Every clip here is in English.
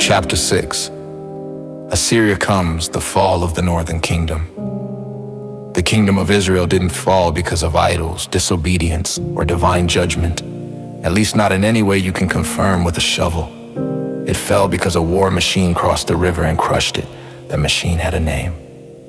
Chapter 6. Assyria comes, the fall of the northern kingdom. The kingdom of Israel didn't fall because of idols, disobedience, or divine judgment, at least not in any way you can confirm with a shovel. It fell because a war machine crossed the river and crushed it. That machine had a name: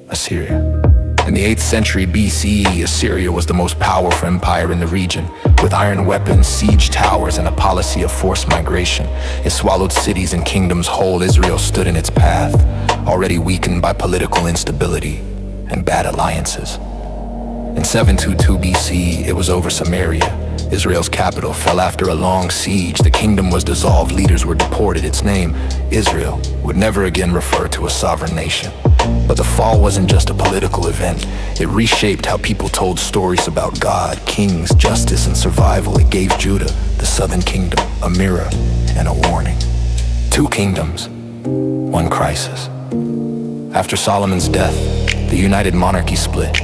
Assyria. In the 8th century BCE, Assyria was the most powerful empire in the region. With iron weapons, siege towers, and a policy of forced migration, it swallowed cities and kingdoms whole. Israel stood in its path, already weakened by political instability and bad alliances. In 722 BC, it was over Samaria. Israel's capital fell after a long siege. The kingdom was dissolved, leaders were deported. Its name, Israel, would never again refer to a sovereign nation. But the fall wasn't just a political event. It reshaped how people told stories about God, kings, justice, and survival. It gave Judah, the southern kingdom, a mirror and a warning. 2 kingdoms, 1 crisis. After Solomon's death, the united monarchy split.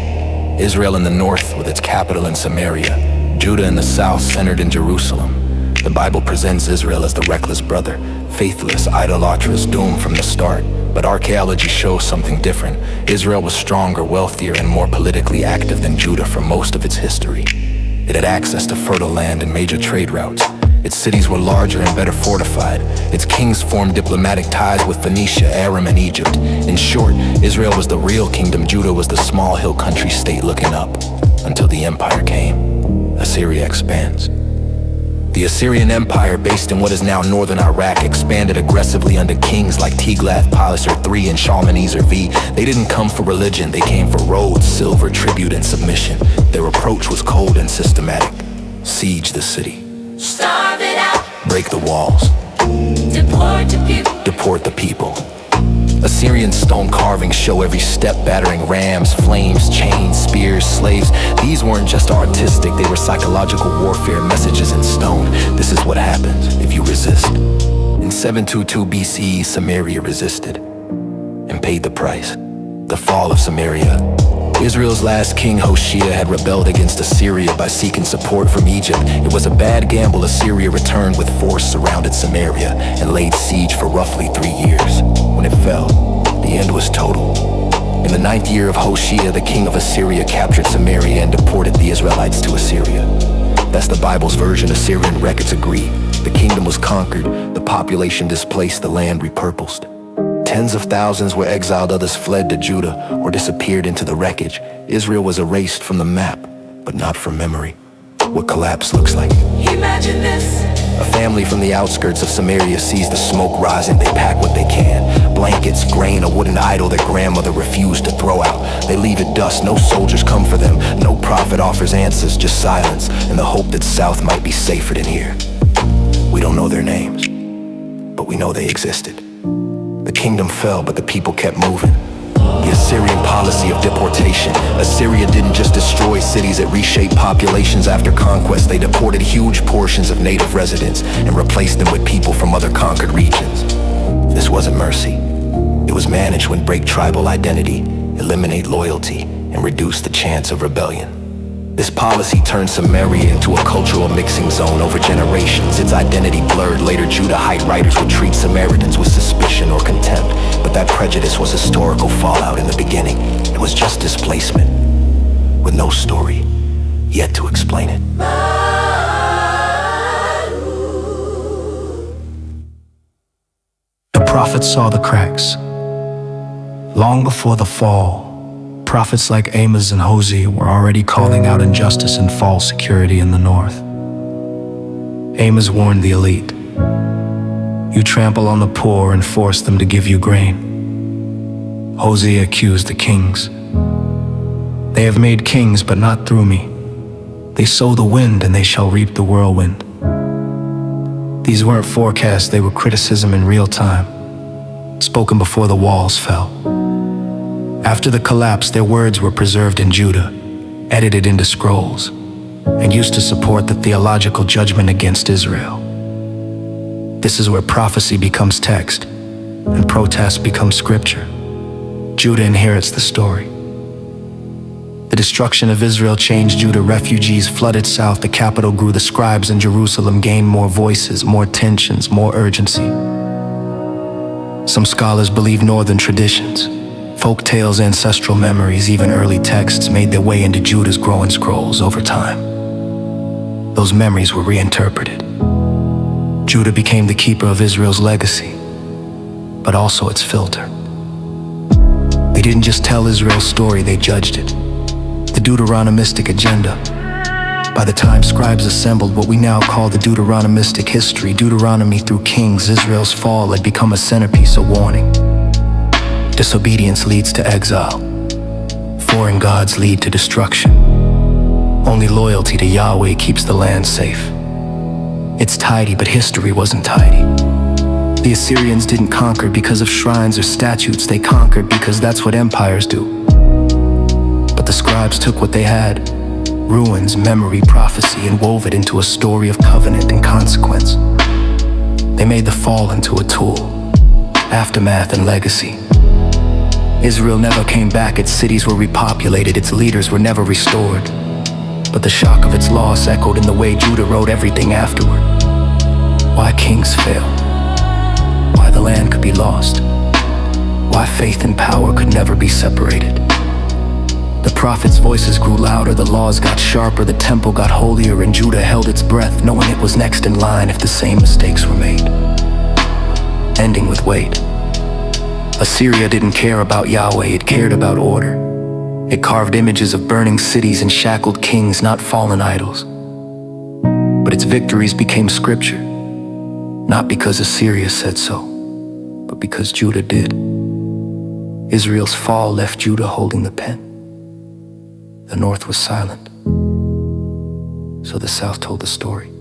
Israel in the north with its capital in Samaria, Judah in the south centered in Jerusalem. The Bible presents Israel as the reckless brother, faithless, idolatrous, doomed from the start. But archaeology shows something different. Israel was stronger, wealthier, and more politically active than Judah for most of its history. It had access to fertile land and major trade routes. Its cities were larger and better fortified. Its kings formed diplomatic ties with Phoenicia, Aram, and Egypt. In short, Israel was the real kingdom. Judah was the small hill country state looking up. Until the empire came. Assyria expands. The Assyrian Empire, based in what is now northern Iraq, expanded aggressively under kings like Tiglath-Pileser III and Shalmaneser V. They didn't come for religion, they came for roads, silver, tribute, and submission. Their approach was cold and systematic. Siege the city. Starve it out. Break the walls. Deport the people. Assyrian stone carvings show every step, battering rams, flames, chains, spears, slaves. These weren't just artistic, they were psychological warfare, messages in stone. This is what happens if you resist. In 722 BCE, Samaria resisted and paid the price. The fall of Samaria. Israel's last king, Hoshea, had rebelled against Assyria by seeking support from Egypt. It was a bad gamble. Assyria returned with force, surrounded Samaria, and laid siege for roughly 3 years. When it fell, the end was total. In the 9th year of Hoshea, the king of Assyria captured Samaria and deported the Israelites to Assyria. That's the Bible's version. Assyrian records agree. The kingdom was conquered, the population displaced, the land repurposed. Tens of thousands were exiled, others fled to Judah or disappeared into the wreckage. Israel was erased from the map, but not from memory. What collapse looks like. Imagine this. A family from the outskirts of Samaria sees the smoke rising. They pack what they can. Blankets, grain, a wooden idol that grandmother refused to throw out. They leave it dust. No soldiers come for them. No prophet offers answers, just silence and the hope that south might be safer than here. We don't know their names, but we know they existed. The kingdom fell, but the people kept moving. The Assyrian policy of deportation. Assyria didn't just destroy cities, it reshaped populations after conquest. They deported huge portions of native residents and replaced them with people from other conquered regions. This wasn't mercy. It was management. Break tribal identity, eliminate loyalty, and reduce the chance of rebellion. This policy turned Samaria into a cultural mixing zone over generations. Its identity blurred. Later, Judahite writers would treat Samaritans with suspicion or contempt. But that prejudice was historical fallout in the beginning. It was just displacement, with no story yet to explain it. The prophets saw the cracks. Long before the fall, prophets like Amos and Hosea were already calling out injustice and false security in the north. Amos warned the elite. You trample on the poor and force them to give you grain. Hosea accused the kings. They have made kings, but not through me. They sow the wind and they shall reap the whirlwind. These weren't forecasts, they were criticism in real time, spoken before the walls fell. After the collapse, their words were preserved in Judah, edited into scrolls, and used to support the theological judgment against Israel. This is where prophecy becomes text, and protest becomes scripture. Judah inherits the story. The destruction of Israel changed Judah. Refugees flooded south, the capital grew, the scribes in Jerusalem gained more voices, more tensions, more urgency. Some scholars believe northern traditions, folk tales, ancestral memories, even early texts made their way into Judah's growing scrolls over time. Those memories were reinterpreted. Judah became the keeper of Israel's legacy, but also its filter. They didn't just tell Israel's story, they judged it. The Deuteronomistic agenda. By the time scribes assembled what we now call the Deuteronomistic history, Deuteronomy through Kings, Israel's fall had become a centerpiece, a warning. Disobedience leads to exile. Foreign gods lead to destruction. Only loyalty to Yahweh keeps the land safe. It's tidy, but history wasn't tidy. The Assyrians didn't conquer because of shrines or statutes, they conquered because that's what empires do. But the scribes took what they had, ruins, memory, prophecy, and wove it into a story of covenant and consequence. They made the fall into a tool, aftermath and legacy. Israel never came back, its cities were repopulated, its leaders were never restored. But the shock of its loss echoed in the way Judah wrote everything afterward. Why kings fail, why the land could be lost, why faith and power could never be separated. The prophets' voices grew louder, the laws got sharper, the temple got holier, and Judah held its breath, knowing it was next in line if the same mistakes were made. Ending with weight. Assyria didn't care about Yahweh, it cared about order. It carved images of burning cities and shackled kings, not fallen idols. But its victories became scripture, not because Assyria said so, but because Judah did. Israel's fall left Judah holding the pen. The north was silent, so the south told the story.